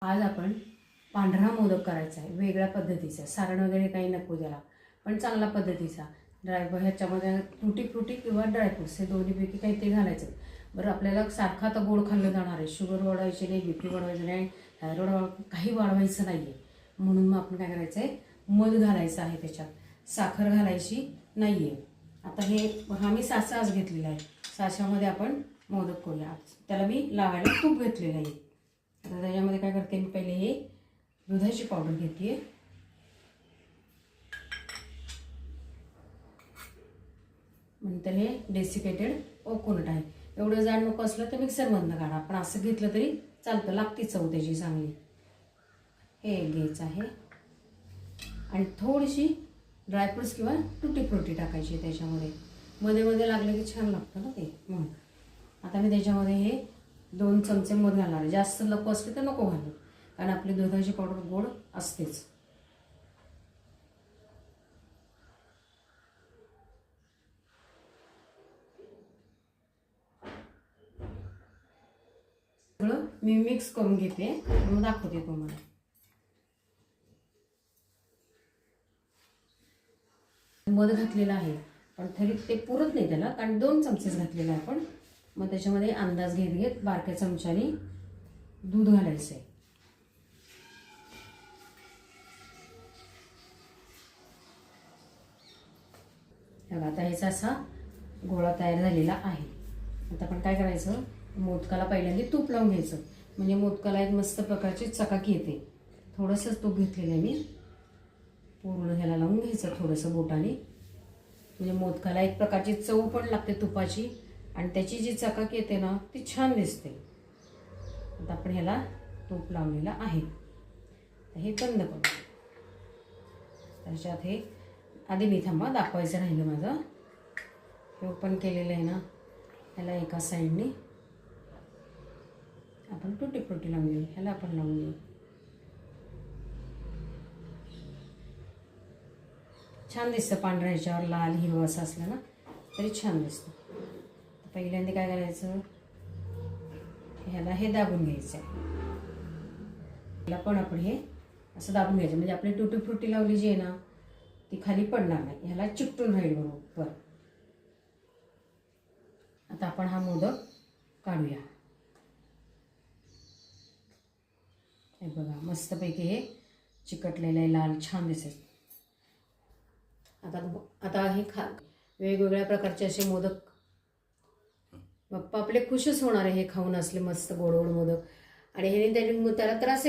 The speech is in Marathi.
आज आपण पांढरा मोदक करायचा आहे, वेगळ्या पद्धतीचा. सारण वगैरे काही नको त्याला, पण चांगला पद्धतीचा. ह्याच्यामध्ये तुटी फ्रुटी किंवा ड्रायफ्रुट्स हे दोन्हीपैकी काही ते घालायचं. बरं, आपल्याला सारखा तर गोड खाल्लं जाणार आहे, शुगर वाढवायची नाही, BP वाढवायचं नाही, थायरॉइड काही वाढवायचं नाही आहे. म्हणून मग आपण काय करायचं आहे, मध घालायचं आहे त्याच्यात, साखर घालायची नाही आहे. आता हा मी साचा आज घेतलेला आहे, साच्यामध्ये आपण मोदक करूया. त्याला मी लावायला तूप घेतलेलं आहे. आता त्याच्यामध्ये काय करते मी, पहिले हे दुधाची पावडर घेते, नंतर हे डेसिकेटेड कोकोनट आहे. एवढं जाड नको असलं तर मिक्सरमधनं काढा, पण असं घेतलं तरी चालतं, लागते चव त्याची चांगली. हे एक घ्यायचं आहे आणि थोडीशी ड्रायफ्रुट्स किंवा तुटी फ्रुटी टाकायची त्याच्यामध्ये. मध्ये मध्ये लागलं की छान लागतं ना ते. म्हणून आता मी त्याच्यामध्ये हे 2 चमचे मध घालणार आहे. जास्त नको असले तर नको घालू, कारण आपली दुधाची पावडर गोड असतेच. सगळं मी मिक्स करून घेते, मग दाखवते तुम्हाला. मध घातलेलं आहे, पण तरी ते पुरत नाही त्याला, कारण 2 चमचेच घातलेलं आहे आपण. मग त्याच्यामध्ये अंदाज घेत घेत बारक्या चमच्याने दूध घालायचं आहे. आता ह्याचा असा गोळा तयार झालेला आहे. आता आपण काय करायचं, मोदकाला पहिल्यांदा तूप लावून घ्यायचं, म्हणजे मोदकाला एक मस्त प्रकारची चकाकी येते. थोडंसंच तूप घेतलेलं आहे मी, पूर्ण ह्याला लावून घ्यायचं थोडंसं बोटाने, म्हणजे मोदकाला एक प्रकारची चव पण लागते तुपाची, आणि त्याची जी चकाकी येते ना ती छान दिसते. आता आपण ह्याला तूप लावलेलं आहे, हे बंद करू. त्याच्यात हे आधी मी थांबा दाखवायचं राहिलं माझं, हे ओपन केलेलं आहे ना, ह्याला एका साईडने आपण तुटी फ्रुटी लावून घेऊ, ह्याला आपण लावून घेऊ. छान दिसतं, पांढऱ्या ह्याच्यावर लाल हिरवं असं असलं ना तरी छान दिसतं. पहिल्यांदा काय करायचं, ह्याला हे दाबून घ्यायचं आहे. ह्याला पण आपण हे असं दाबून घ्यायचं, म्हणजे आपली तुटी फ्रुटी लावली जी आहे ना ती खाली पडणार नाही, ह्याला चिकटून राहील बरोबर. आता आपण हा मोदक काढूया. हे बघा, मस्तपैकी हे चिकटलेलं आहे, लाल छान दिसेल. आता हे वेगवेगळ्या प्रकारचे असे मोदक, बाप्पा आपले खुशच होणार आहे हे खाऊन, असले मस्त गोड गोड मोदक. आणि हे त्याला त्रास